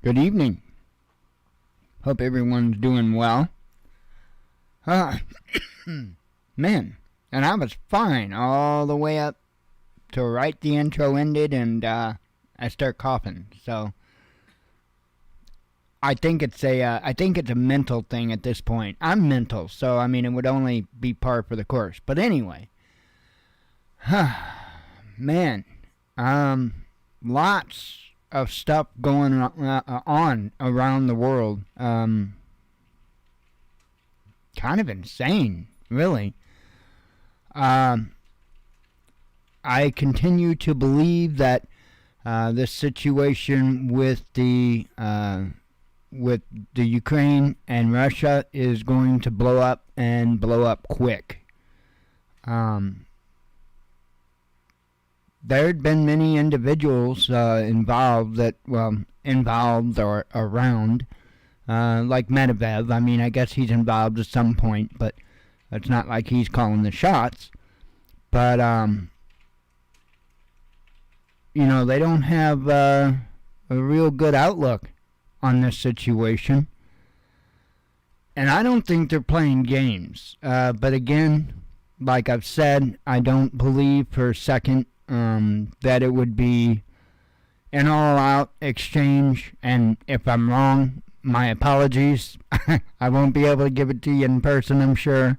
Good evening. Hope everyone's doing well. Man, and I was fine all the way up to right the intro ended, and I start coughing. So I think it's a mental thing at this point. I'm mental, so I mean it would only be par for the course. But anyway, man, lots of stuff going on around the world. Kind of insane, really. I continue to believe that this situation with the Ukraine and Russia is going to blow up and blow up quick. There had been many individuals involved or around, like Medvedev. I mean, I guess he's involved at some point, but it's not like he's calling the shots. But, they don't have a real good outlook on this situation. And I don't think they're playing games. But again, like I've said, I don't believe for a second that it would be an all-out exchange. And if I'm wrong, my apologies. I won't be able to give it to you in person, I'm sure.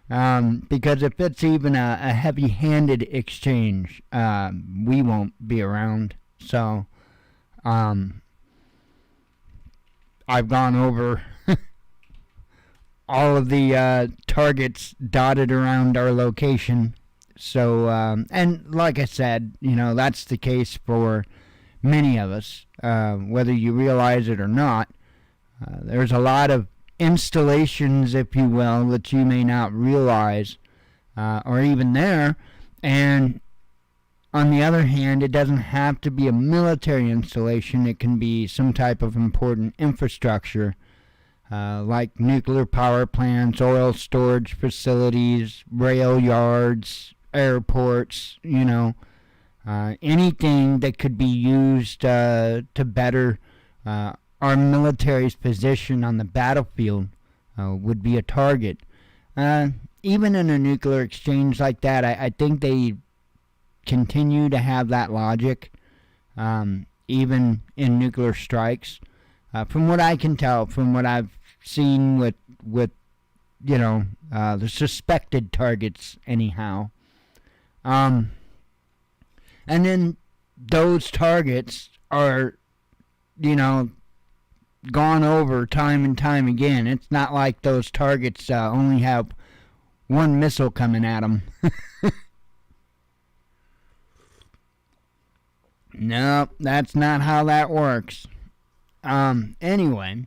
Because if it's even a heavy-handed exchange, we won't be around. So, I've gone over all of the targets dotted around our location. So, and like I said, that's the case for many of us, whether you realize it or not. There's a lot of installations, if you will, that you may not realize or even there. And on the other hand, it doesn't have to be a military installation. It can be some type of important infrastructure, like nuclear power plants, oil storage facilities, rail yards, airports, anything that could be used to better our military's position on the battlefield would be a target. Even in a nuclear exchange like that, I think they continue to have that logic, even in nuclear strikes. From what I can tell, from what I've seen with the suspected targets anyhow. And then those targets are, gone over time and time again. It's not like those targets only have one missile coming at them. No, that's not how that works. Anyway.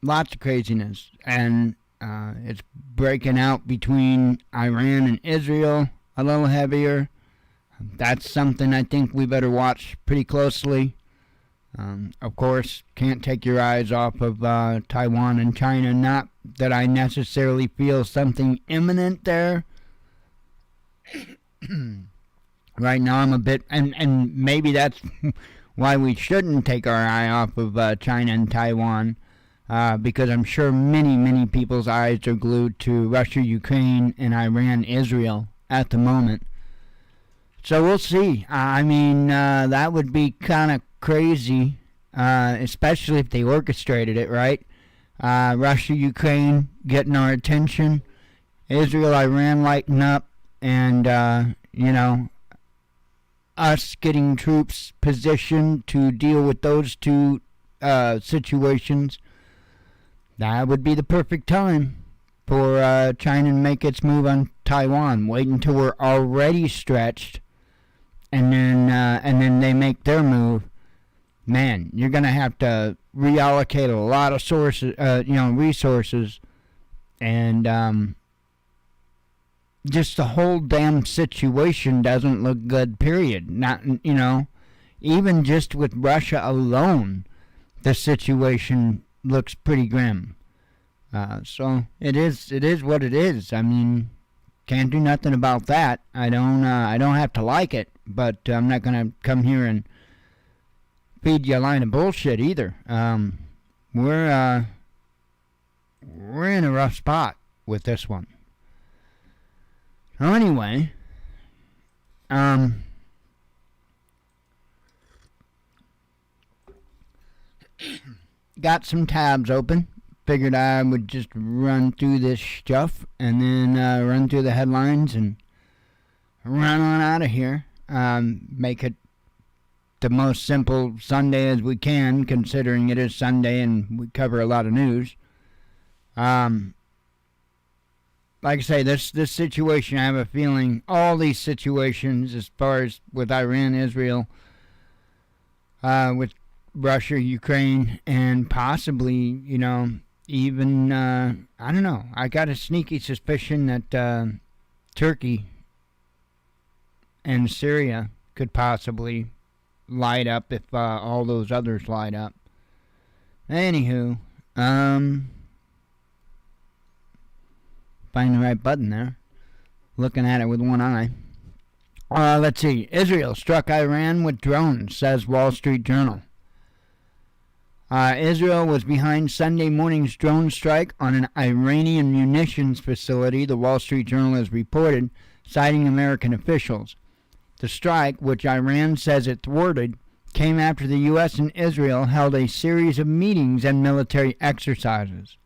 Lots of craziness. And it's breaking out between Iran and Israel a little heavier. That's something I think we better watch pretty closely. Of course, can't take your eyes off of Taiwan and China. Not that I necessarily feel something imminent there. Right now I'm a bit, and maybe that's why we shouldn't take our eye off of China and Taiwan, because I'm sure many people's eyes are glued to Russia, Ukraine, and Iran, Israel at the moment. So we'll see. That would be kind of crazy, especially if they orchestrated it, right? Russia, Ukraine getting our attention, Israel, Iran lighting up, and, us getting troops positioned to deal with those two situations. That would be the perfect time for China to make its move on Taiwan. Wait until we're already stretched, and then they make their move. Man, you're gonna have to reallocate a lot of resources, and just the whole damn situation doesn't look good, period. Not, even just with Russia alone, the situation looks pretty grim. So it is what it is. I mean, can't do nothing about that. I don't have to like it, but I'm not going to come here and feed you a line of bullshit either. We're in a rough spot with this one. So anyway, got some tabs open. Figured I would just run through this stuff and then run through the headlines and run on out of here. Make it the most simple Sunday as we can, considering it is Sunday and we cover a lot of news. Like I say, this situation, I have a feeling all these situations, as far as with Iran, Israel, with Russia, Ukraine, and possibly, even, I don't know. I got a sneaky suspicion that Turkey and Syria could possibly light up if all those others light up. Anywho, find the right button there. Looking at it with one eye. Let's see. Israel struck Iran with drones, says Wall Street Journal. Israel was behind Sunday morning's drone strike on an Iranian munitions facility, the Wall Street Journal has reported, citing American officials. The strike, which Iran says it thwarted, came after the U.S. and Israel held a series of meetings and military exercises.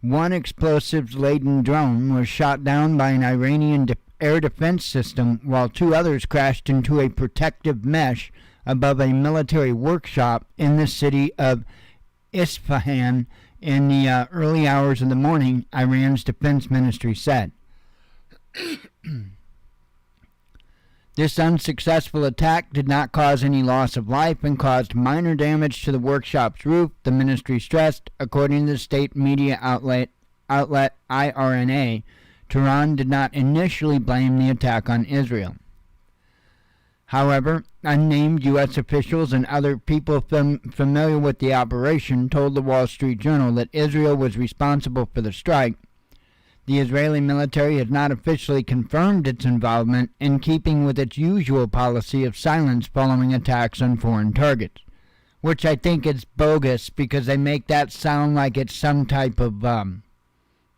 One explosives-laden drone was shot down by an Iranian air defense system, while two others crashed into a protective mesh above a military workshop in the city of Isfahan in the early hours of the morning, Iran's defense ministry said. This unsuccessful attack did not cause any loss of life and caused minor damage to the workshop's roof, the ministry stressed, according to the state media outlet IRNA. Tehran did not initially blame the attack on Israel. However, unnamed U.S. officials and other people familiar with the operation told the Wall Street Journal that Israel was responsible for the strike. The Israeli military has not officially confirmed its involvement, in keeping with its usual policy of silence following attacks on foreign targets, which I think is bogus because they make that sound like it's some type of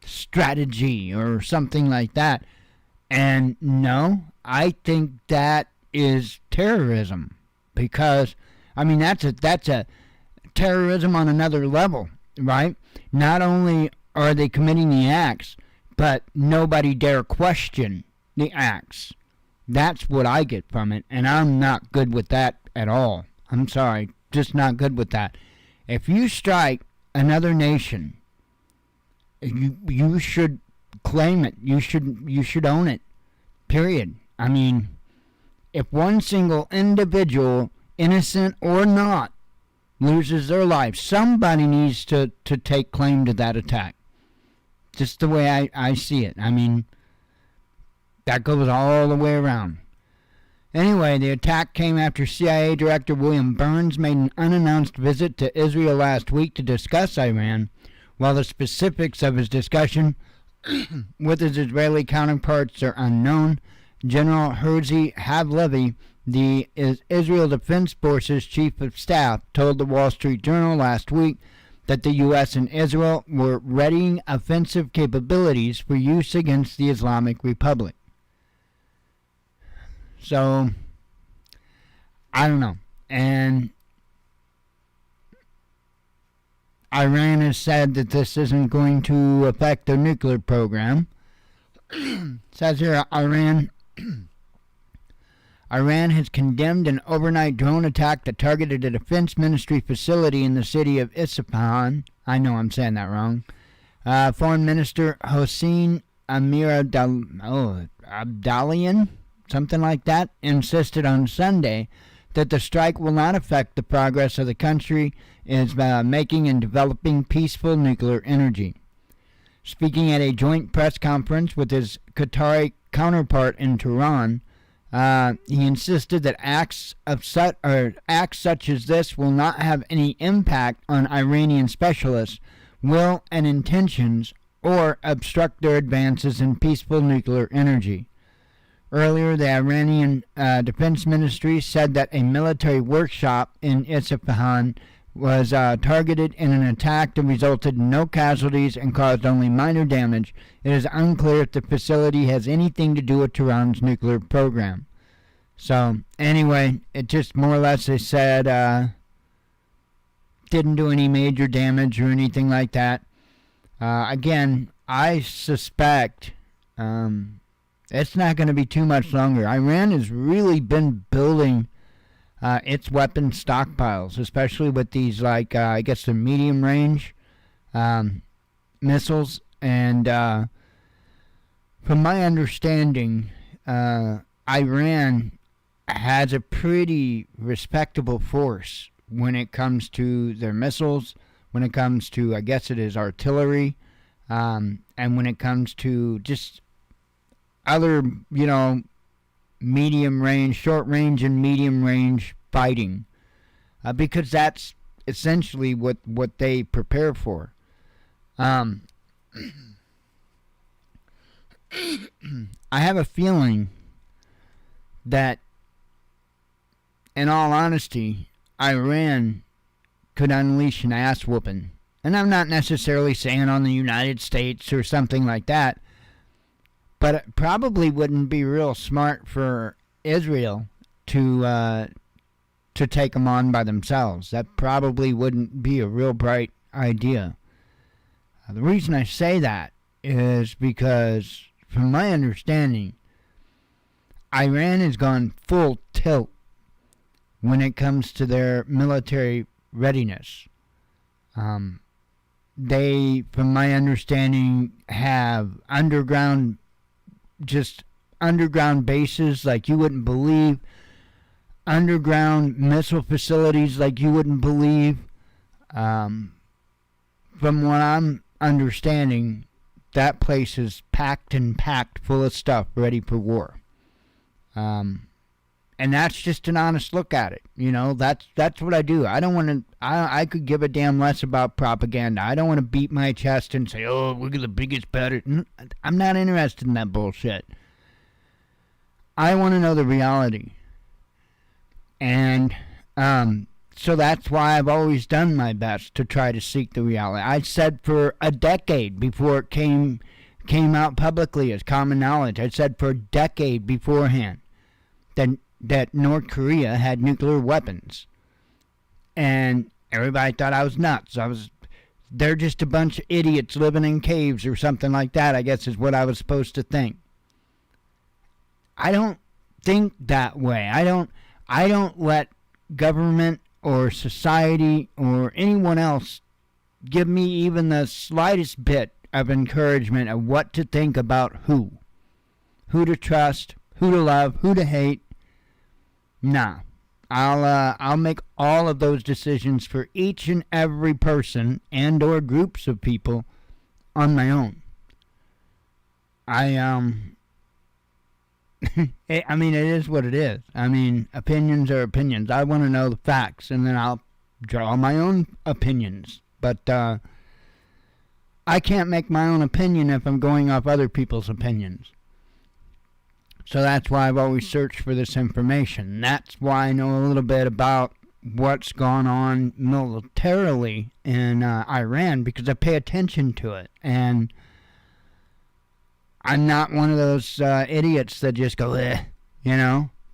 strategy or something like that. And no, I think that is terrorism, because that's a terrorism on another level, right? Not only are they committing the acts, but nobody dare question the acts. That's what I get from it, and I'm not good with that at all. I'm sorry, just not good with that. If you strike another nation, you should claim it. You should own it. Period. If one single individual, innocent or not, loses their life, somebody needs to take claim to that attack. Just the way I see it. That goes all the way around. Anyway, the attack came after CIA Director William Burns made an unannounced visit to Israel last week to discuss Iran. While the specifics of his discussion with his Israeli counterparts are unknown, General Herzi Havlevi, the Israel Defense Forces Chief of Staff, told the Wall Street Journal last week that the U.S. and Israel were readying offensive capabilities for use against the Islamic Republic. So, I don't know. And Iran has said that this isn't going to affect their nuclear program. It says here, Iran has condemned an overnight drone attack that targeted a defense ministry facility in the city of Isfahan. I know I'm saying that wrong. Foreign Minister Hossein Abdalian, something like that, insisted on Sunday that the strike will not affect the progress of the country is making and developing peaceful nuclear energy. Speaking at a joint press conference with his Qatari counterpart in Tehran, he insisted that acts such as this will not have any impact on Iranian specialists' will and intentions or obstruct their advances in peaceful nuclear energy. Earlier, the Iranian Defense Ministry said that a military workshop in Isfahan was targeted in an attack that resulted in no casualties and caused only minor damage. It is unclear if the facility has anything to do with Tehran's nuclear program. So, anyway, it just more or less, they said, didn't do any major damage or anything like that. Again, I suspect it's not going to be too much longer. Iran has really been building its weapon stockpiles, especially with these, like, I guess the medium range missiles. And from my understanding, Iran has a pretty respectable force when it comes to their missiles, when it comes to, I guess it is artillery, and when it comes to just other, medium range, short range and medium range fighting, because that's essentially what they prepare for. I have a feeling that, in all honesty, Iran could unleash an ass whooping. And I'm not necessarily saying on the United States or something like that, but it probably wouldn't be real smart for Israel to take them on by themselves. That probably wouldn't be a real bright idea. The reason I say that is because, from my understanding, Iran has gone full tilt when it comes to their military readiness. They, from my understanding, have underground bases like you wouldn't believe, underground missile facilities like you wouldn't believe. From what I'm understanding, that place is packed full of stuff ready for war. And that's just an honest look at it. That's what I do. I don't want to, I could give a damn less about propaganda. I don't want to beat my chest and say, oh, we're the biggest, better. I'm not interested in that bullshit. I want to know the reality. And so that's why I've always done my best to try to seek the reality. I said for a decade before it came out publicly as common knowledge, I said for a decade beforehand that North Korea had nuclear weapons. And everybody thought I was nuts. They're just a bunch of idiots living in caves or something like that, I guess is what I was supposed to think. I don't think that way. I don't let government or society or anyone else give me even the slightest bit of encouragement of what to think about who to trust, who to love, who to hate. Nah, I'll make all of those decisions for each and every person and or groups of people on my own. I mean, it is what it is. I mean, opinions are opinions. I want to know the facts, and then I'll draw my own opinions. But I can't make my own opinion if I'm going off other people's opinions. So that's why I've always searched for this information. That's why I know a little bit about what's gone on militarily in Iran, because I pay attention to it. And I'm not one of those idiots that just go,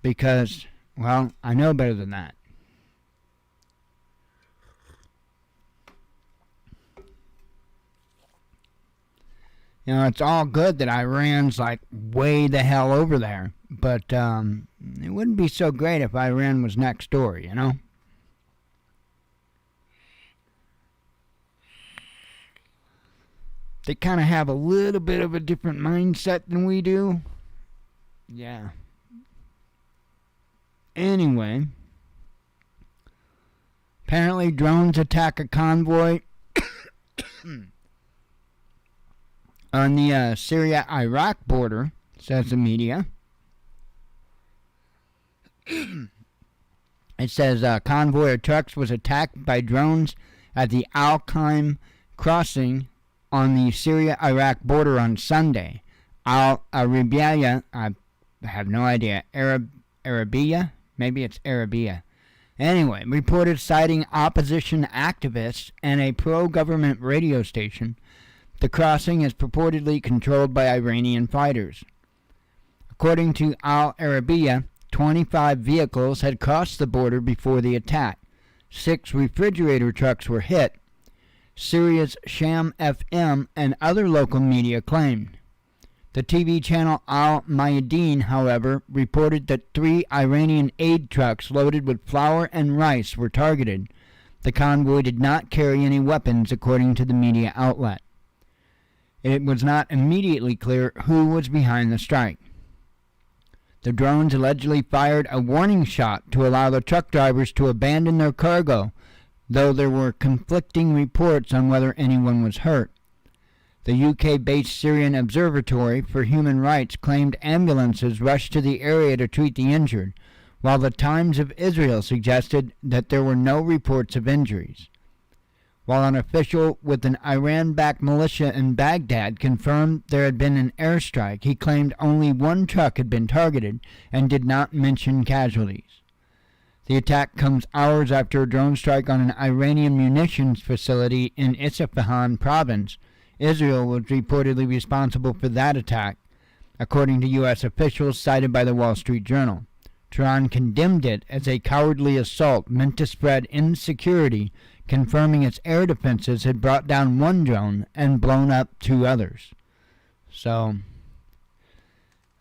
because, well, I know better than that. It's all good that Iran's like way the hell over there, but it wouldn't be so great if Iran was next door, They kind of have a little bit of a different mindset than we do. Yeah. Anyway, apparently drones attack a convoy on the Syria-Iraq border, says the media. It says a convoy of trucks was attacked by drones at the Al-Qaim crossing on the Syria-Iraq border on Sunday. Al-Arabiya, I have no idea. Arabia? Maybe it's Arabia. Anyway, reported citing opposition activists and a pro-government radio station. The crossing is purportedly controlled by Iranian fighters. According to Al Arabiya, 25 vehicles had crossed the border before the attack. 6 refrigerator trucks were hit, Syria's Sham FM and other local media claimed. The TV channel Al Mayadeen, however, reported that 3 Iranian aid trucks loaded with flour and rice were targeted. The convoy did not carry any weapons, according to the media outlet. It was not immediately clear who was behind the strike. The drones allegedly fired a warning shot to allow the truck drivers to abandon their cargo, though there were conflicting reports on whether anyone was hurt. The UK-based Syrian Observatory for Human Rights claimed ambulances rushed to the area to treat the injured, while the Times of Israel suggested that there were no reports of injuries. While an official with an Iran-backed militia in Baghdad confirmed there had been an airstrike, he claimed only 1 truck had been targeted and did not mention casualties. The attack comes hours after a drone strike on an Iranian munitions facility in Isfahan province. Israel was reportedly responsible for that attack, according to U.S. officials cited by the Wall Street Journal. Tehran condemned it as a cowardly assault meant to spread insecurity, confirming its air defenses had brought down 1 drone and blown up 2 others. So,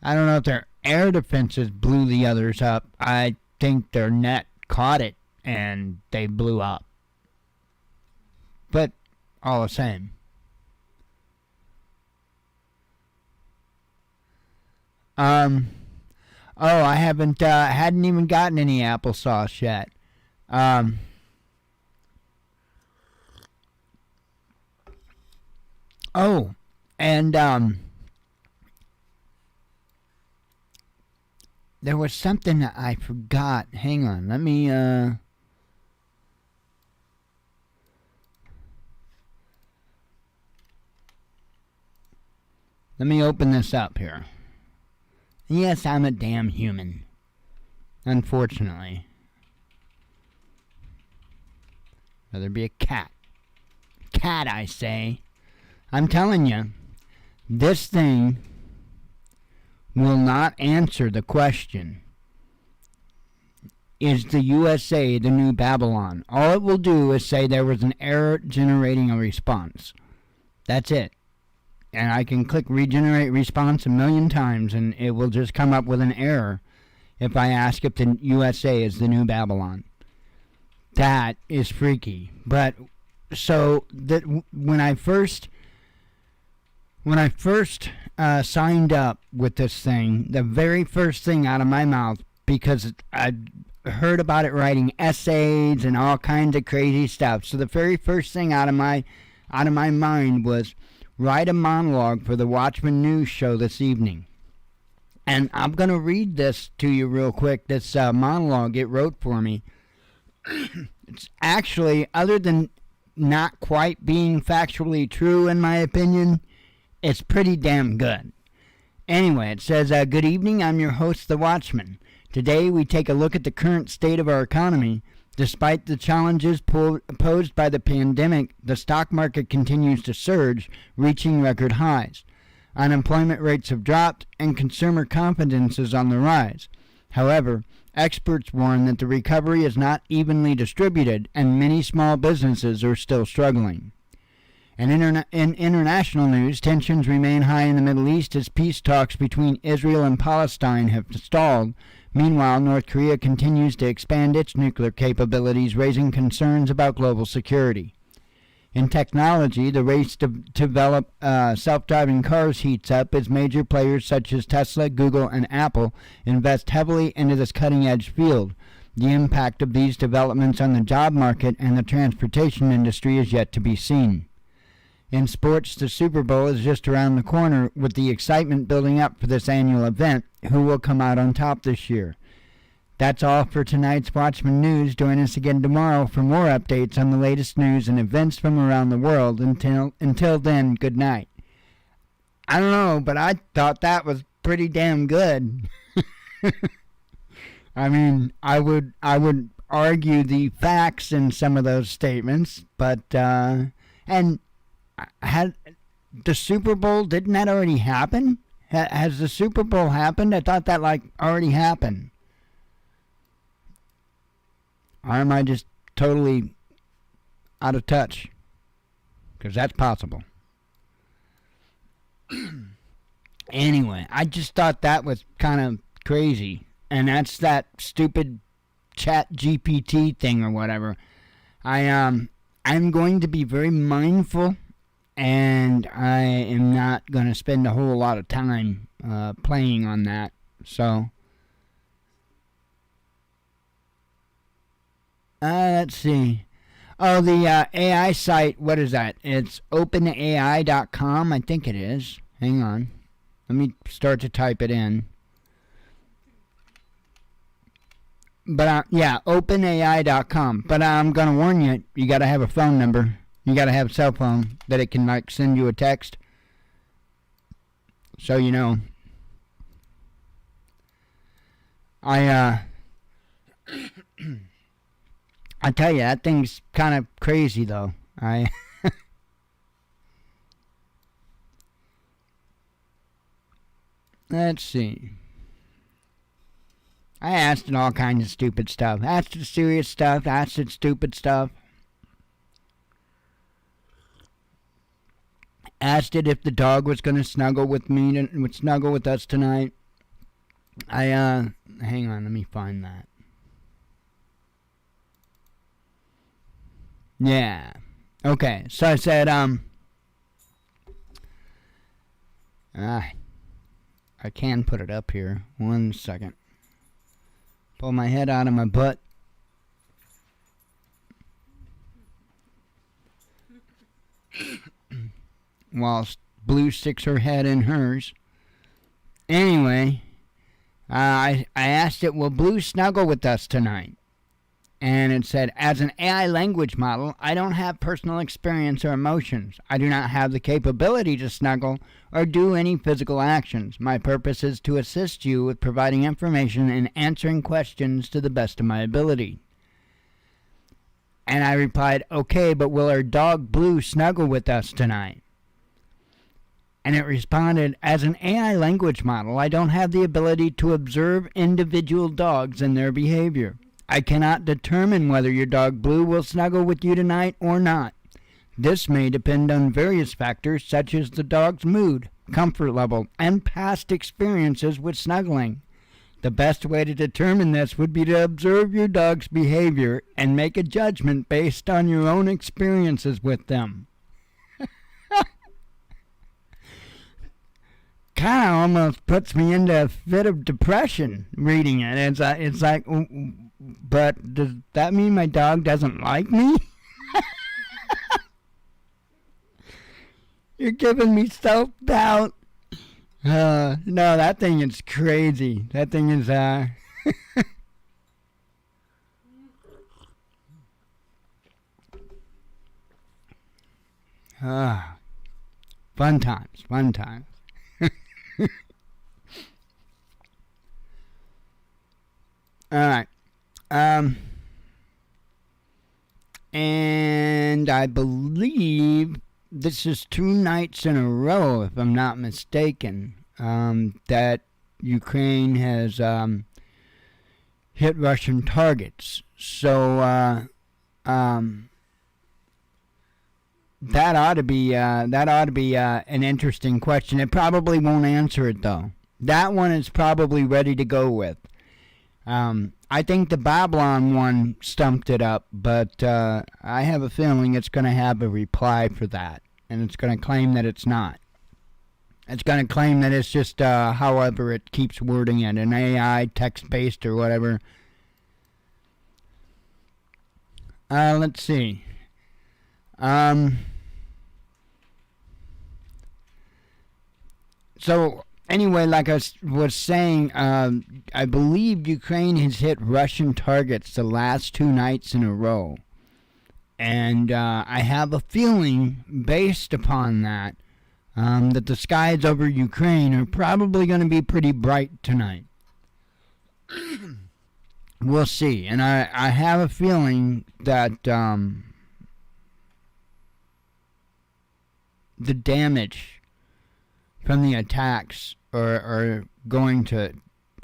I don't know if their air defenses blew the others up. I think their net caught it and they blew up. But all the same. I hadn't even gotten any applesauce yet. There was something that I forgot. Hang on, let me open this up here. Yes, I'm a damn human. Unfortunately. Rather be a cat. Cat, I say. I'm telling you, this thing will not answer the question, is the USA the new Babylon? All it will do is say there was an error generating a response. That's it. And I can click regenerate response 1,000,000 times and it will just come up with an error if I ask if the USA is the new Babylon. That is freaky. But so that when I first signed up with this thing, the very first thing out of my mouth, because I heard about it writing essays and all kinds of crazy stuff, so the very first thing out of my mind was write a monologue for the Watchman news show this evening. And I'm going to read this to you real quick, this monologue it wrote for me. It's actually, other than not quite being factually true in my opinion, it's pretty damn good. Anyway, it says, good evening, I'm your host, the Watchman. Today we take a look at the current state of our economy. Despite the challenges posed by the pandemic, the stock market continues to surge, reaching record highs. Unemployment rates have dropped, and consumer confidence is on the rise. However, experts warn that the recovery is not evenly distributed, and many small businesses are still struggling. And in international news, tensions remain high in the Middle East as peace talks between Israel and Palestine have stalled. Meanwhile, North Korea continues to expand its nuclear capabilities, raising concerns about global security. In technology, the race to develop self-driving cars heats up as major players such as Tesla, Google, and Apple invest heavily into this cutting-edge field. The impact of these developments on the job market and the transportation industry is yet to be seen. In sports, the Super Bowl is just around the corner, with the excitement building up for this annual event. Who will come out on top this year? That's all for tonight's Watchman News. Join us again tomorrow for more updates on the latest news and events from around the world. Until then, good night. I don't know, but I thought that was pretty damn good. I mean, I would argue the facts in some of those statements, but and had the Super Bowl, didn't that already happen? Has the Super Bowl happened? I thought that like already happened. Or am I just totally out of touch? Because that's possible. Anyway, I just thought that was kind of crazy. And that's that stupid chat GPT thing or whatever. I'm going to be very mindful, and I am not going to spend a whole lot of time playing on that. So let's see. Oh, the AI site, what is that? It's openai.com, I think it is. Hang on. Let me start to type it in. But, yeah, openai.com. But I'm going to warn you, you got to have a phone number. You got to have a cell phone that it can, like, send you a text. So you know. I tell you, that thing's kind of crazy, though. Let's see. I asked it all kinds of stupid stuff. Asked it serious stuff. Asked it stupid stuff. Asked it if the dog was going to snuggle with me, would snuggle with us tonight. Hang on, let me find that. Yeah. Okay, so I said, I can put it up here. 1 second. Pull my head out of my butt. While Blue sticks her head in hers. Anyway, I asked it, will Blue snuggle with us tonight? And it said, as an AI language model, I don't have personal experience or emotions. I do not have the capability to snuggle or do any physical actions. My purpose is to assist you with providing information and answering questions to the best of my ability. And I replied, okay, but will our dog Blue snuggle with us tonight? And it responded, as an AI language model, I don't have the ability to observe individual dogs and their behavior. I cannot determine whether your dog Blue will snuggle with you tonight or not. This may depend on various factors such as the dog's mood, comfort level, and past experiences with snuggling. The best way to determine this would be to observe your dog's behavior and make a judgment based on your own experiences with them. Kind of almost puts me into a fit of depression reading it. It's like, but does that mean my dog doesn't like me? You're giving me self-doubt. No, that thing is crazy. That thing is, fun times, fun times. All right. And I believe this is 2 nights in a row, if I'm not mistaken, that Ukraine has hit Russian targets. So that ought to be an interesting question. It probably won't answer it though. That one is probably ready to go with. I think the Babylon one stumped it up, but I have a feeling it's going to have a reply for that, and it's going to claim that it's not. It's going to claim that it's just however it keeps wording it, an AI, text-based or whatever. Let's see. So anyway, like I was saying, I believe Ukraine has hit Russian targets the last 2 nights in a row. And I have a feeling, based upon that, that the skies over Ukraine are probably going to be pretty bright tonight. we'll see. And I have a feeling that the damage from the attacks are going to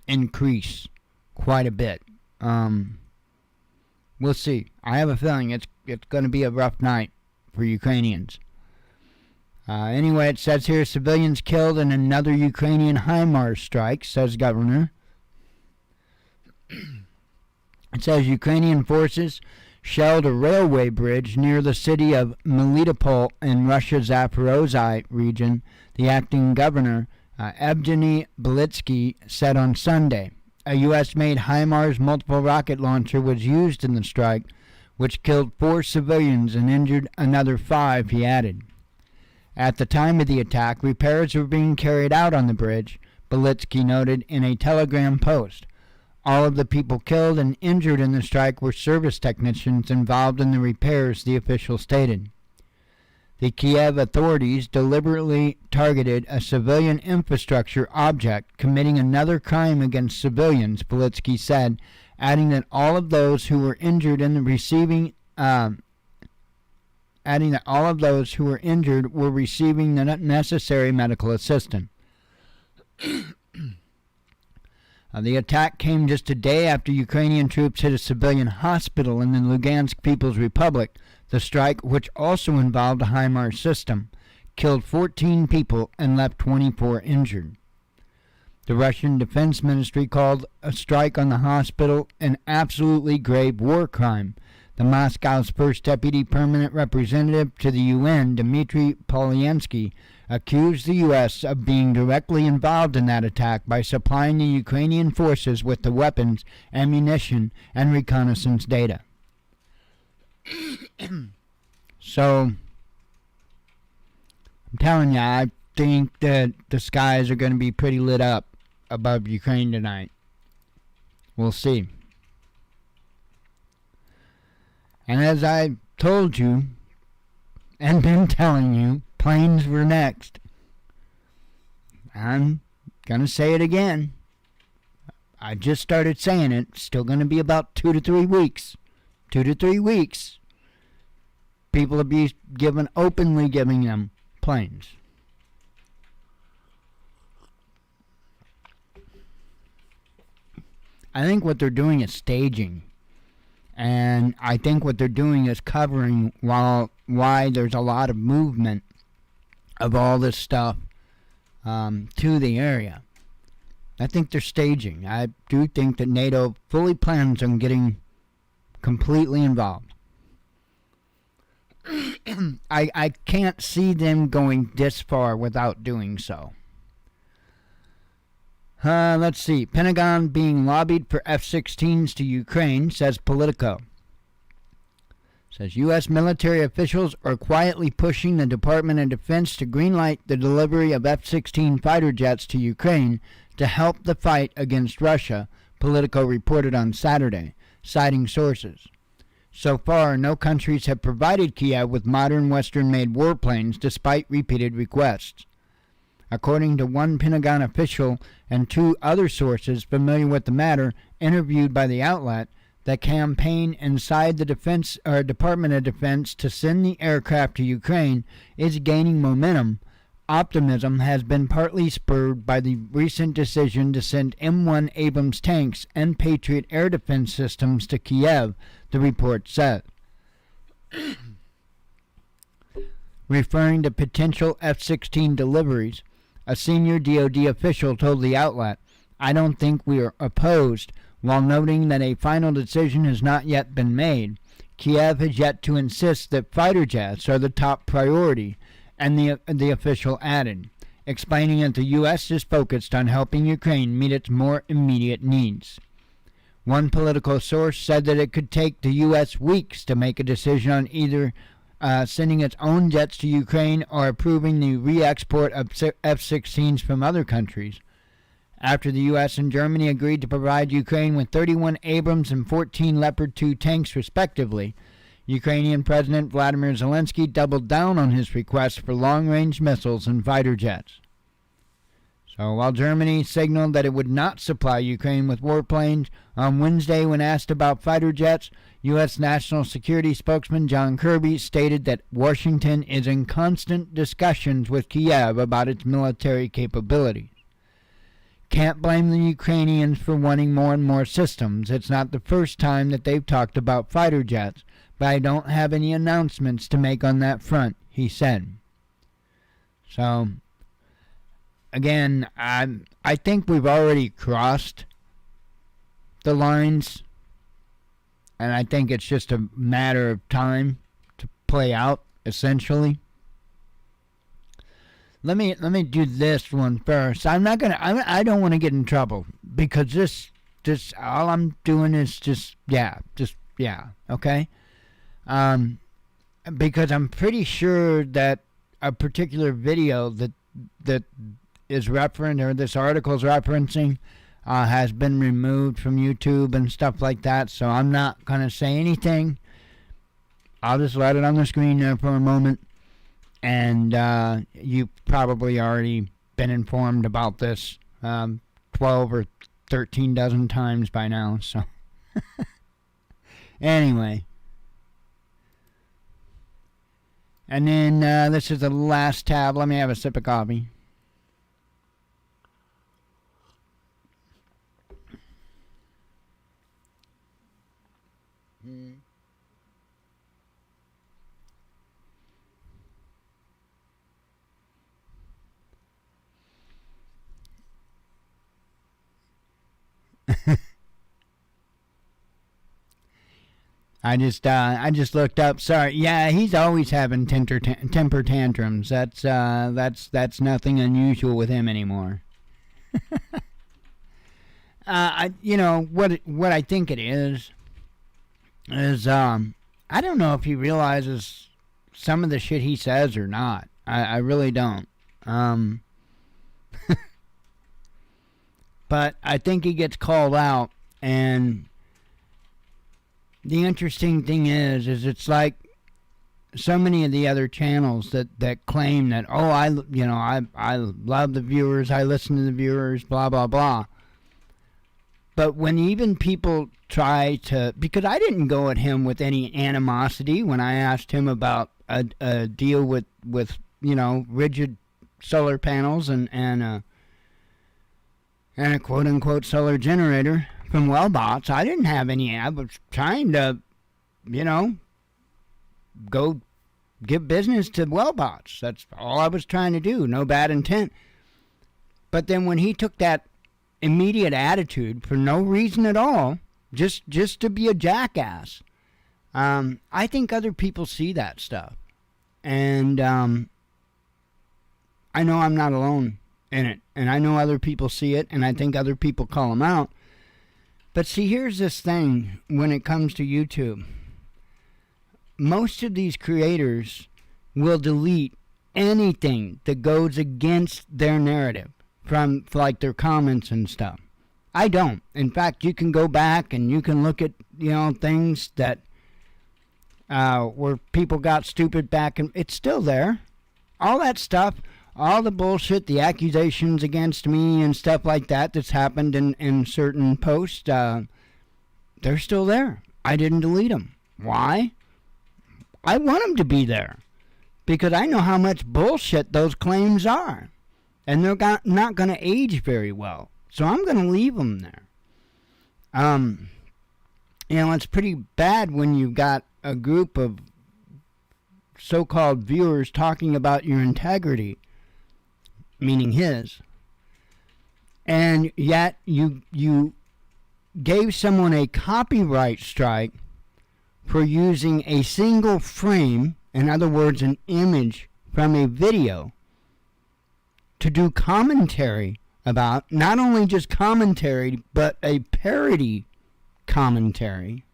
increase quite a bit. We'll see. I have a feeling it's going to be a rough night for Ukrainians. Anyway, it says here, civilians killed in another Ukrainian HIMARS strike, says governor. It says Ukrainian forces shelled a railway bridge near the city of Melitopol in Russia's Zaporozhye region, the acting governor, Evgeny Belitsky, said on Sunday. A U.S.-made HIMARS multiple rocket launcher was used in the strike, which killed 4 civilians and injured another 5, he added. At the time of the attack, repairs were being carried out on the bridge, Belitsky noted in a Telegram post. All of the people killed and injured in the strike were service technicians involved in the repairs, the official stated. The Kiev authorities deliberately targeted a civilian infrastructure object, committing another crime against civilians, Belitsky said, adding that all of those who were injured were receiving the necessary medical assistance. The attack came just a day after Ukrainian troops hit a civilian hospital in the Lugansk People's Republic. The strike, which also involved a HIMARS system, killed 14 people and left 24 injured. The Russian Defense Ministry called a strike on the hospital an absolutely grave war crime. The Moscow's first deputy permanent representative to the UN, Dmitry Polyansky, accused the U.S. of being directly involved in that attack by supplying the Ukrainian forces with the weapons, ammunition, and reconnaissance data. So, I'm telling you, I think that the skies are going to be pretty lit up above Ukraine tonight. We'll see. And as I told you, and been telling you, planes were next. I'm going to say it again. I just started saying it. It's still going to be about 2 to 3 weeks. 2 to 3 weeks. People will be openly giving them planes. I think what they're doing is staging. And I think what they're doing is covering why there's a lot of movement of all this stuff to the area. I think they're staging. I do think that NATO fully plans on getting completely involved. I can't see them going this far without doing so. Let's see. Pentagon being lobbied for F-16s to Ukraine, says Politico. Says U.S. military officials are quietly pushing the Department of Defense to greenlight the delivery of F-16 fighter jets to Ukraine to help the fight against Russia, Politico reported on Saturday, citing sources. So far, no countries have provided Kiev with modern Western-made warplanes despite repeated requests. According to one Pentagon official and 2 other sources familiar with the matter interviewed by the outlet, the campaign inside the Department of Defense to send the aircraft to Ukraine is gaining momentum. Optimism has been partly spurred by the recent decision to send M1 Abrams tanks and Patriot air defense systems to Kiev, the report said. Referring to potential F-16 deliveries, a senior DoD official told the outlet, "I don't think we are opposed," while noting that a final decision has not yet been made. Kiev has yet to insist that fighter jets are the top priority, and the official added, explaining that the U.S. is focused on helping Ukraine meet its more immediate needs. One political source said that it could take the U.S. weeks to make a decision on either sending its own jets to Ukraine or approving the re-export of F-16s from other countries. After the U.S. and Germany agreed to provide Ukraine with 31 Abrams and 14 Leopard 2 tanks respectively, Ukrainian President Vladimir Zelensky doubled down on his request for long-range missiles and fighter jets. So while Germany signaled that it would not supply Ukraine with warplanes, on Wednesday when asked about fighter jets, U.S. National Security spokesman John Kirby stated that Washington is in constant discussions with Kiev about its military capabilities. Can't blame the Ukrainians for wanting more and more systems. It's not the first time that they've talked about fighter jets, but I don't have any announcements to make on that front, he said. So, again, I think we've already crossed the lines, and I think it's just a matter of time to play out, essentially. Let me do this one first. I don't want to get in trouble because this all I'm doing is okay. Because I'm pretty sure that a particular video that is referenced, or this article is referencing, has been removed from YouTube and stuff like that. So I'm not gonna say anything. I'll just let it on the screen there for a moment. And you've probably already been informed about this 12 or 13 dozen times by now. So anyway. And then this is the last tab. Let me have a sip of coffee. I just looked up. Sorry, yeah, he's always having temper tantrums. That's nothing unusual with him anymore. What I think it is I don't know if he realizes some of the shit he says or not. I really don't. But I think he gets called out, and the interesting thing is it's like so many of the other channels that claim that, oh, I love the viewers, I listen to the viewers, blah blah blah. But when even people try to, because I didn't go at him with any animosity when I asked him about a deal with rigid solar panels and a quote unquote solar generator from Wellbots. I didn't have any. I was trying to, go give business to Wellbots. That's all I was trying to do. No bad intent. But then when he took that immediate attitude for no reason at all, just to be a jackass, I think other people see that stuff. And I know I'm not alone in it. And I know other people see it, and I think other people call him out. But see, here's this thing when it comes to YouTube. Most of these creators will delete anything that goes against their narrative from like their comments and stuff. I don't. In fact, you can go back and you can look at, things that where people got stupid back, and it's still there. All that stuff, all the bullshit, the accusations against me and stuff like that that's happened in certain posts, they're still there. I didn't delete them. Why? I want them to be there because I know how much bullshit those claims are, and they're not going to age very well. So I'm going to leave them there. It's pretty bad when you've got a group of so-called viewers talking about your integrity, meaning his, and yet you gave someone a copyright strike for using a single frame, in other words, an image from a video, to do commentary about, not only just commentary, but a parody commentary.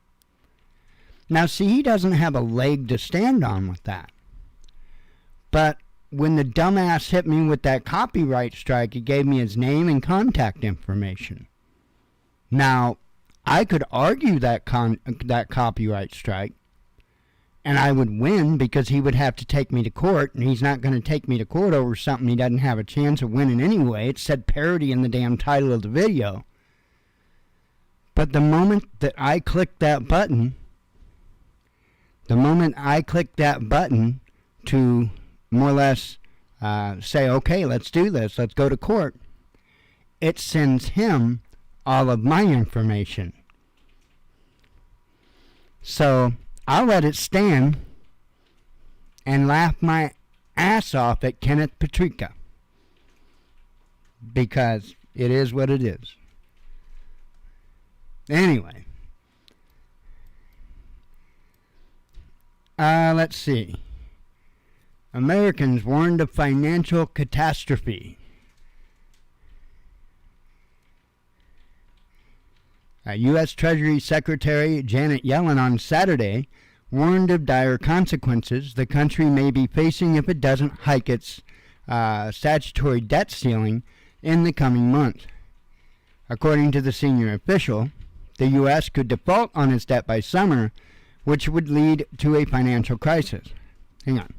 Now, see, he doesn't have a leg to stand on with that. But when the dumbass hit me with that copyright strike, he gave me his name and contact information. Now, I could argue that copyright strike, And I would win because he would have to take me to court, and he's not going to take me to court over something he doesn't have a chance of winning anyway. It said parody in the damn title of the video. But the moment that I clicked that button, to more or less say, okay, let's do this, let's go to court, it sends him all of my information. So I'll let it stand and laugh my ass off at Kenneth Petricka, because it is what it is. Anyway, let's see. Americans warned of financial catastrophe. U.S. Treasury Secretary Janet Yellen on Saturday warned of dire consequences the country may be facing if it doesn't hike its statutory debt ceiling in the coming months. According to the senior official, the U.S. could default on its debt by summer, which would lead to a financial crisis. Hang on.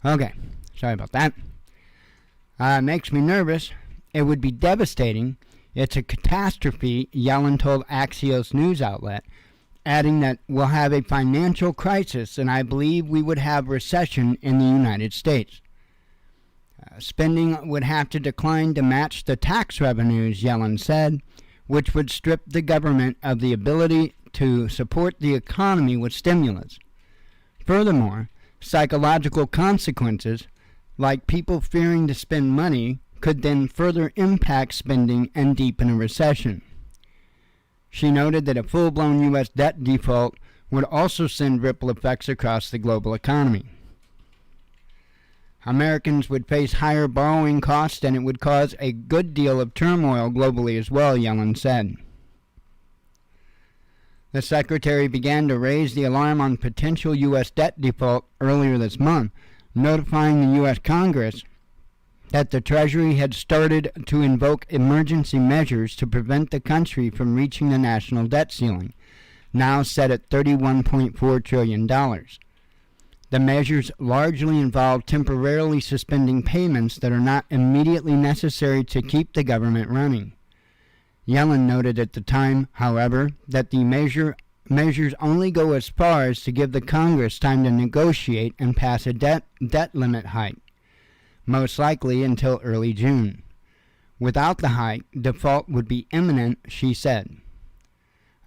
Okay. Sorry about that. Makes me nervous. It would be devastating. It's a catastrophe, Yellen told Axios news outlet, adding that we'll have a financial crisis, and I believe we would have recession in the United States. Spending would have to decline to match the tax revenues, Yellen said, which would strip the government of the ability to support the economy with stimulus. Furthermore, psychological consequences, like people fearing to spend money, could then further impact spending and deepen a recession. She noted that a full-blown U.S. debt default would also send ripple effects across the global economy. Americans would face higher borrowing costs, and it would cause a good deal of turmoil globally as well, Yellen said. The secretary began to raise the alarm on potential U.S. debt default earlier this month, notifying the U.S. Congress that the Treasury had started to invoke emergency measures to prevent the country from reaching the national debt ceiling, now set at $31.4 trillion. The measures largely involve temporarily suspending payments that are not immediately necessary to keep the government running. Yellen noted at the time, however, that the measures only go as far as to give the Congress time to negotiate and pass a debt limit hike, most likely until early June. Without the hike, default would be imminent, she said.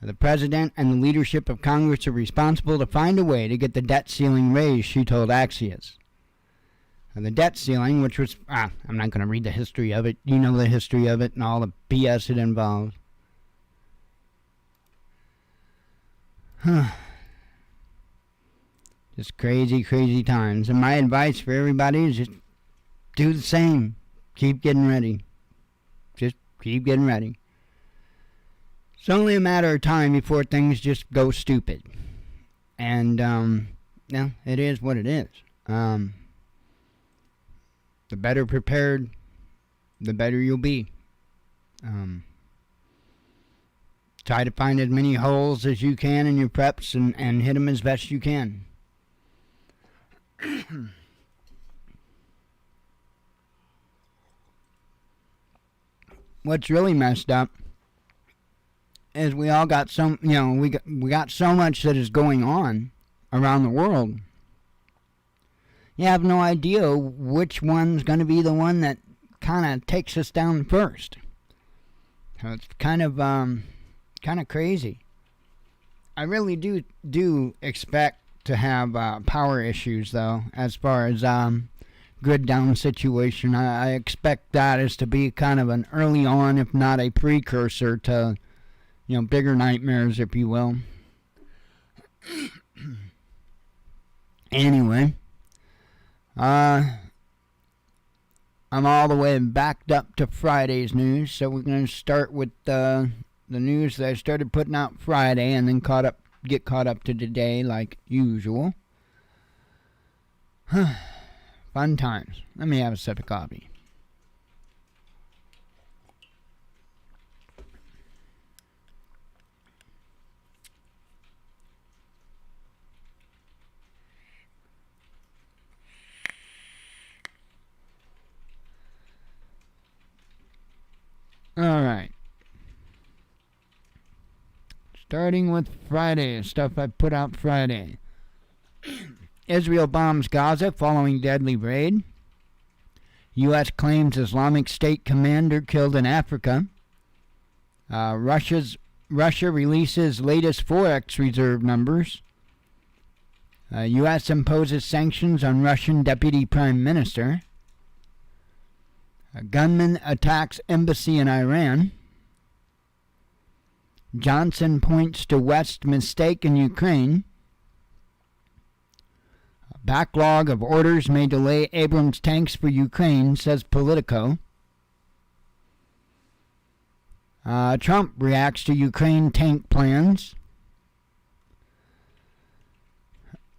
The president and the leadership of Congress are responsible to find a way to get the debt ceiling raised, she told Axios. The debt ceiling, which was, I'm not going to read the history of it. You know the history of it and all the BS it involves. Just crazy, crazy times. And my advice for everybody is just do the same. Keep getting ready. Just keep getting ready. It's only a matter of time before things just go stupid. And, it is what it is. The better prepared, the better you'll be. Try to find as many holes as you can in your preps and hit them as best you can. What's really messed up is we all got we got so much that is going on around the world. You have no idea which one's going to be the one that kind of takes us down first. So it's kind of crazy. I really do expect to have power issues, though, as far as grid down situation. I expect that is to be kind of an early on, if not a precursor to, bigger nightmares, if you will. Anyway. I'm all the way backed up to Friday's news, so we're going to start with the news that I started putting out Friday and then get caught up to today like usual. Fun times. Let me have a sip of coffee. All right. Starting with Friday, stuff I put out Friday. Israel bombs Gaza following deadly raid. U.S. claims Islamic State commander killed in Africa. Russia releases latest Forex reserve numbers. U.S. imposes sanctions on Russian deputy prime minister. A gunman attacks embassy in Iran. Johnson points to West mistake in Ukraine. A backlog of orders may delay Abrams tanks for Ukraine, says Politico. Trump reacts to Ukraine tank plans.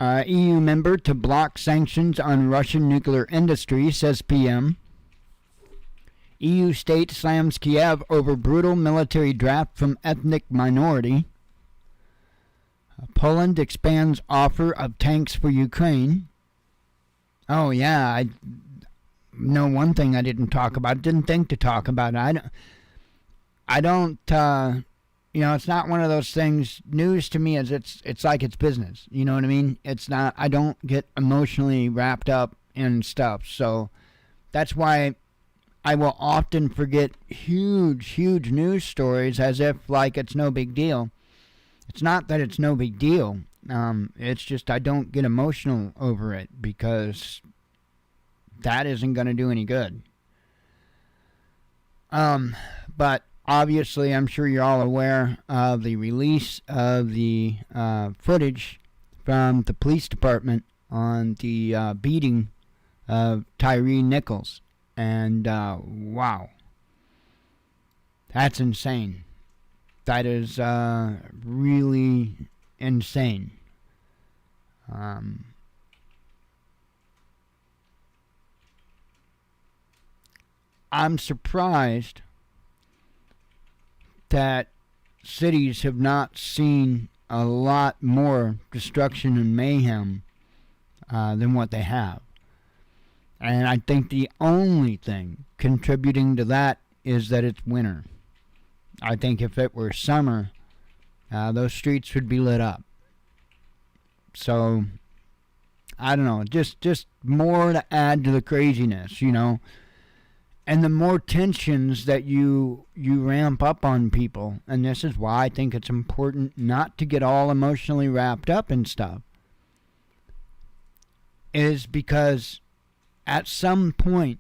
EU member to block sanctions on Russian nuclear industry, says PM. EU state slams Kiev over brutal military draft from ethnic minority. Poland expands offer of tanks for Ukraine. Oh yeah, I know one thing I didn't talk about. Didn't think to talk about it. I don't. It's not one of those things. News to me is it's like it's business. You know what I mean? It's not. I don't get emotionally wrapped up in stuff. So that's why I will often forget huge news stories as if like it's no big deal. It's not that it's no big deal. It's just I don't get emotional over it because that isn't going to do any good. But obviously, I'm sure you're all aware of the release of the footage from the police department on the beating of Tyree Nichols. And, wow. That's insane. That is really insane. I'm surprised that cities have not seen a lot more destruction and mayhem than what they have. And I think the only thing contributing to that is that it's winter. I think if it were summer, those streets would be lit up. So, I don't know, just more to add to the craziness, you know. And the more tensions that you ramp up on people, and this is why I think it's important not to get all emotionally wrapped up in stuff, is because at some point,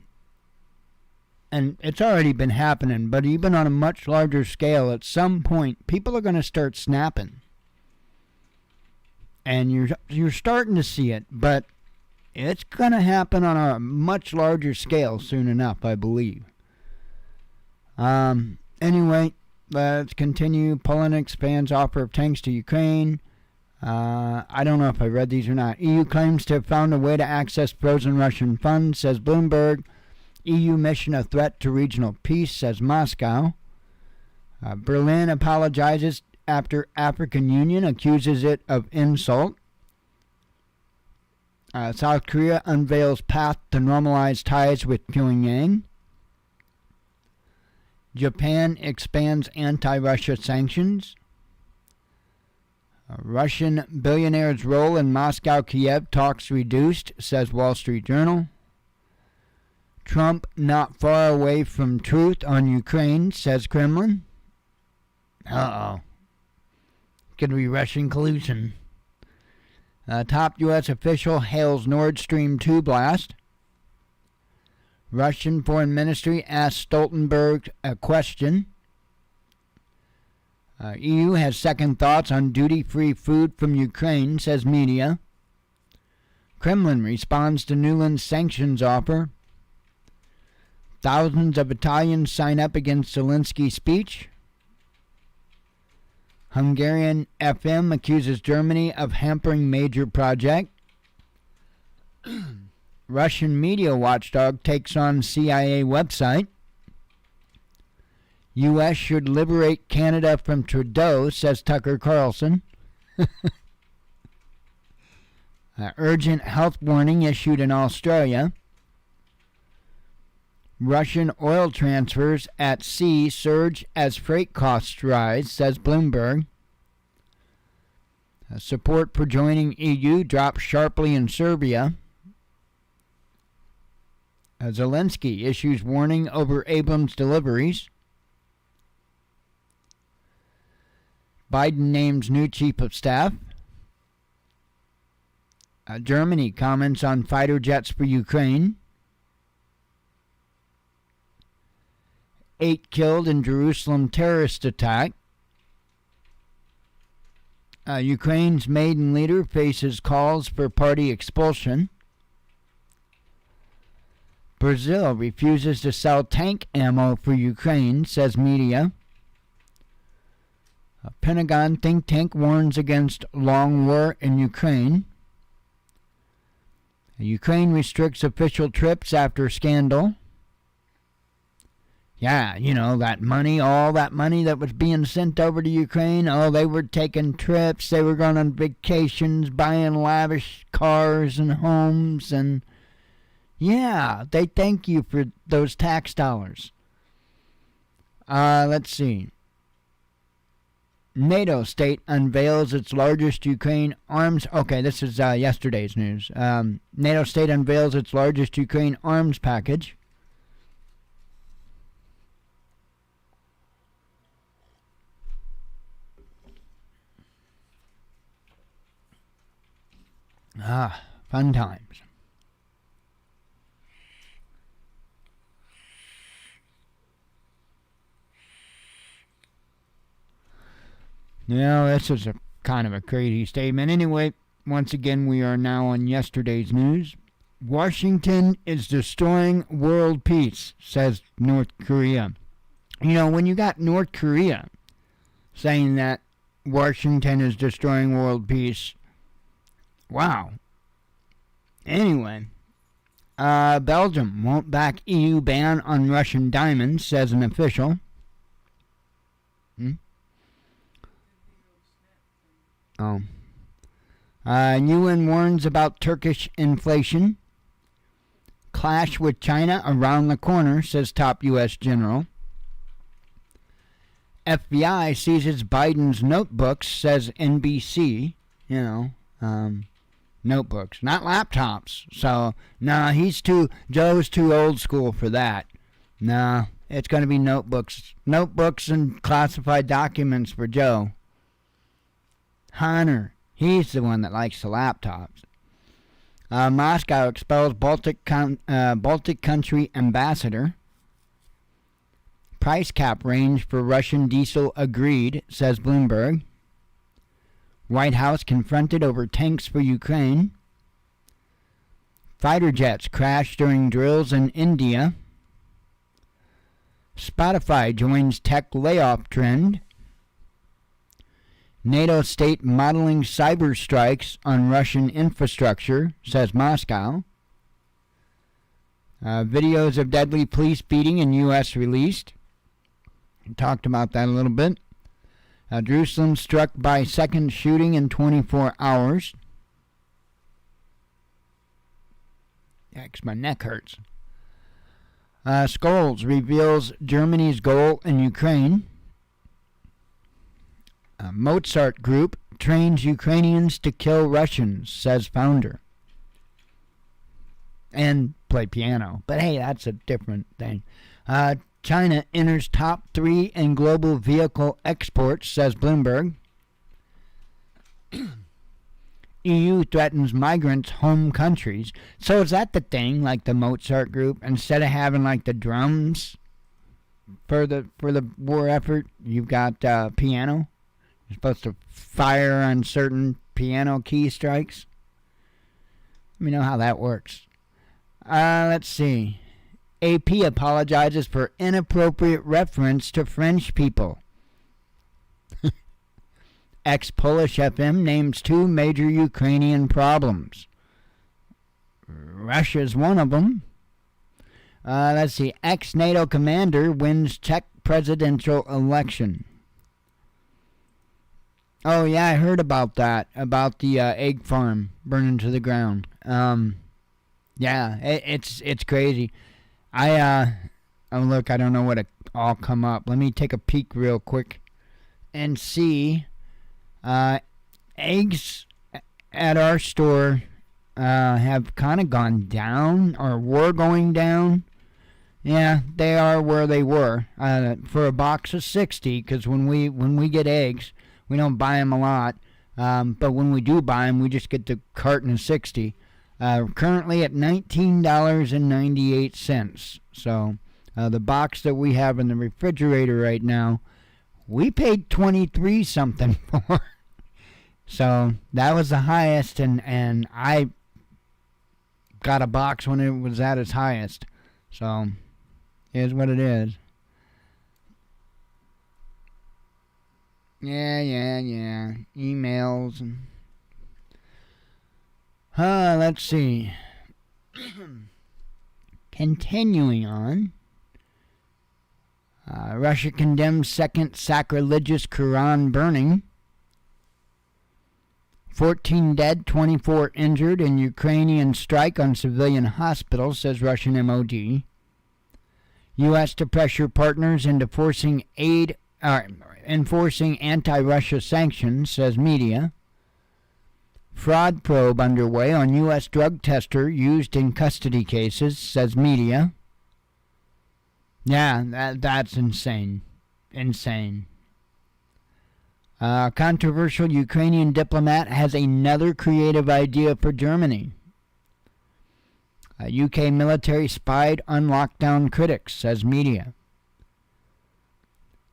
and it's already been happening, but even on a much larger scale, at some point, people are going to start snapping. And you're starting to see it, but it's going to happen on a much larger scale soon enough, I believe. Anyway, let's continue. Poland expands offer of tanks to Ukraine. I don't know if I read these or not. EU claims to have found a way to access frozen Russian funds, says Bloomberg. EU mission a threat to regional peace, says Moscow. Berlin apologizes after African Union accuses it of insult. South Korea unveils path to normalize ties with Pyongyang. Japan expands anti-Russia sanctions. Russian billionaire's role in Moscow-Kiev talks reduced, says Wall Street Journal. Trump not far away from truth on Ukraine, says Kremlin. Uh-oh. Could be Russian collusion. Top U.S. official hails Nord Stream 2 blast. Russian Foreign Ministry asks Stoltenberg a question. EU has second thoughts on duty-free food from Ukraine, says media. Kremlin responds to Nuland's sanctions offer. Thousands of Italians sign up against Zelensky's speech. Hungarian FM accuses Germany of hampering major project. Russian media watchdog takes on CIA website. U.S. should liberate Canada from Trudeau, says Tucker Carlson. Urgent health warning issued in Australia. Russian oil transfers at sea surge as freight costs rise, says Bloomberg. Support for joining EU drops sharply in Serbia. Zelensky issues warning over Abrams deliveries. Biden names new chief of staff. Germany comments on fighter jets for Ukraine. 8 killed in Jerusalem terrorist attack. Ukraine's maiden leader faces calls for party expulsion. Brazil refuses to sell tank ammo for Ukraine, says media. A Pentagon think tank warns against long war in Ukraine. Ukraine restricts official trips after scandal. Yeah, you know, that money, all that money that was being sent over to Ukraine. Oh, they were taking trips. They were going on vacations, buying lavish cars and homes. And yeah, they thank you for those tax dollars. Let's see. NATO state unveils its largest Ukraine arms. Okay, this is yesterday's news. NATO state unveils its largest Ukraine arms package. Fun times. Yeah, this is a kind of a crazy statement. Anyway, once again, we are now on yesterday's news. Washington is destroying world peace, says North Korea. You know, when you got North Korea saying that Washington is destroying world peace, wow. Anyway, Belgium won't back EU ban on Russian diamonds, says an official. UN warns about Turkish inflation. Clash with China around the corner, says top U.S. general. FBI seizes Biden's notebooks, says NBC. You know, notebooks, not laptops. So, no, Joe's too old school for that. No, it's going to be notebooks. Notebooks and classified documents for Joe. Hunter, he's the one that likes the laptops. Moscow expels Baltic country ambassador. Price cap range for Russian diesel agreed, says Bloomberg. White House confronted over tanks for Ukraine. Fighter jets crash during drills in India. Spotify joins tech layoff trend. NATO state modeling cyber strikes on Russian infrastructure, says Moscow. Videos of deadly police beating in U.S. released. We talked about that a little bit. Jerusalem struck by second shooting in 24 hours. Yikes, my neck hurts. Scholes reveals Germany's goal in Ukraine. Mozart Group trains Ukrainians to kill Russians, says founder. And play piano. But hey, that's a different thing. China enters top 3 in global vehicle exports, says Bloomberg. EU threatens migrants' home countries. So is that the thing, like the Mozart Group? Instead of having like the drums for the war effort, you've got piano? You're supposed to fire on certain piano key strikes. Let me know how that works. Let's see. AP apologizes for inappropriate reference to French people. Ex-Polish FM names 2 major Ukrainian problems. Russia's one of them. Let's see. Ex-NATO commander wins Czech presidential election. Oh, yeah, I heard about that. About the egg farm burning to the ground. Yeah, it's crazy. Oh, look, I don't know what it all come up. Let me take a peek real quick and see. Eggs at our store have kind of gone down, or were going down. Yeah, they are where they were for a box of 60. Because when we get eggs, we don't buy them a lot. But when we do buy them, we just get the carton of 60. Currently at $19.98. So the box that we have in the refrigerator right now, we paid 23 something for. So that was the highest, and I got a box when it was at its highest. So it is what it is. Yeah. Emails. Let's see. Continuing on. Russia condemns second sacrilegious Quran burning. 14 dead, 24 injured in Ukrainian strike on civilian hospitals, says Russian MOD. U.S. to pressure partners into enforcing anti-Russia sanctions, says media. Fraud probe underway on U.S. drug tester used in custody cases, says media. Yeah, that's insane. Insane. Controversial Ukrainian diplomat has another creative idea for Germany. UK military spied on lockdown critics, says media.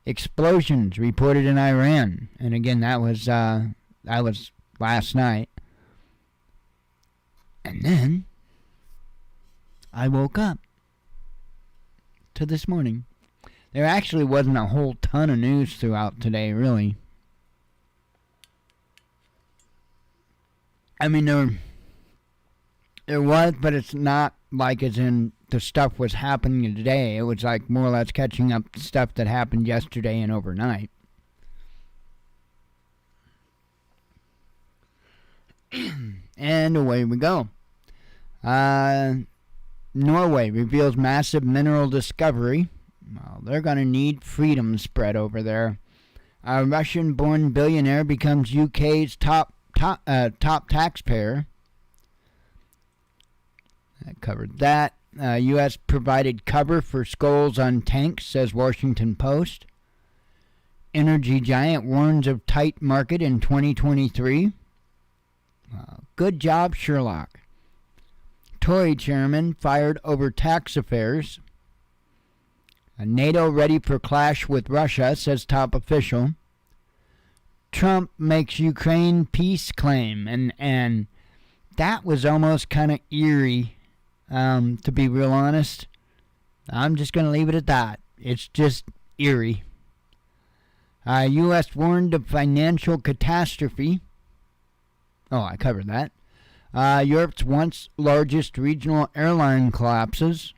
Explosions reported in Iran, and again that was last night. And then I woke up to this morning. There actually wasn't a whole ton of news throughout today, really. I mean, there was, but it's not like as in the stuff was happening today. It was like more or less catching up to stuff that happened yesterday and overnight. And away we go. Norway reveals massive mineral discovery. Well, they're going to need freedom spread over there. A Russian-born billionaire becomes UK's top taxpayer. I covered that. U.S. provided cover for skulls on tanks, says Washington Post. Energy giant warns of tight market in 2023. Good job, Sherlock. Tory chairman fired over tax affairs. NATO ready for clash with Russia, says top official. Trump makes Ukraine peace claim, and that was almost kind of eerie, to be real honest. I'm just going to leave it at that. It's just eerie. U.S. warned of financial catastrophe. Oh, I covered that. Europe's once largest regional airline collapses.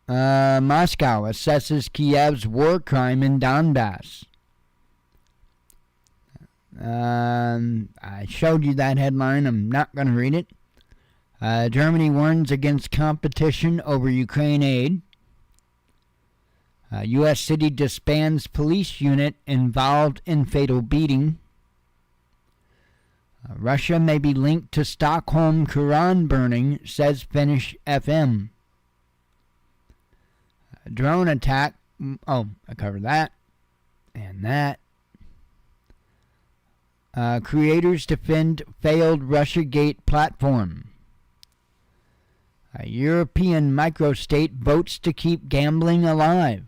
Moscow assesses Kiev's war crime in Donbass. I showed you that headline. I'm not going to read it. Germany warns against competition over Ukraine aid. U.S. city disbands police unit involved in fatal beating. Russia may be linked to Stockholm Quran burning, says Finnish FM. Drone attack. Oh, I covered that. And that. Creators defend failed Russiagate platform. A European microstate votes to keep gambling alive.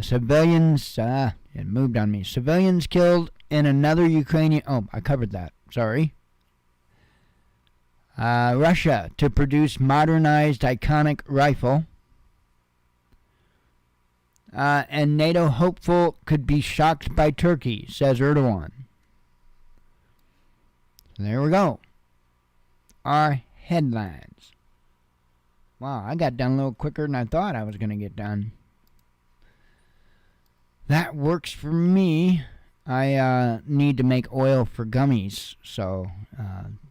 Civilians. It moved on me. Civilians killed in another Ukrainian. Oh, I covered that. Sorry. Russia to produce modernized iconic rifle. And NATO hopeful could be shocked by Turkey, says Erdogan. So there we go. Our headlines. Wow, I got done a little quicker than I thought I was going to get done. That works for me. I need to make oil for gummies, so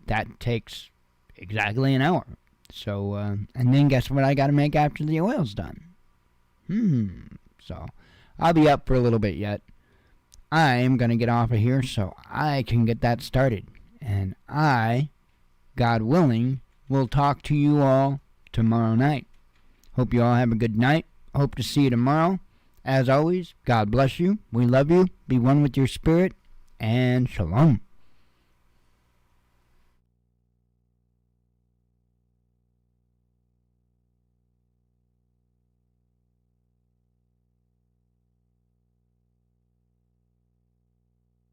that takes exactly an hour. So, and then guess what I got to make after the oil's done? So, I'll be up for a little bit yet. I am going to get off of here so I can get that started. And I, God willing, will talk to you all tomorrow night. Hope you all have a good night. Hope to see you tomorrow. As always, God bless you. We love you. Be one with your spirit. And shalom.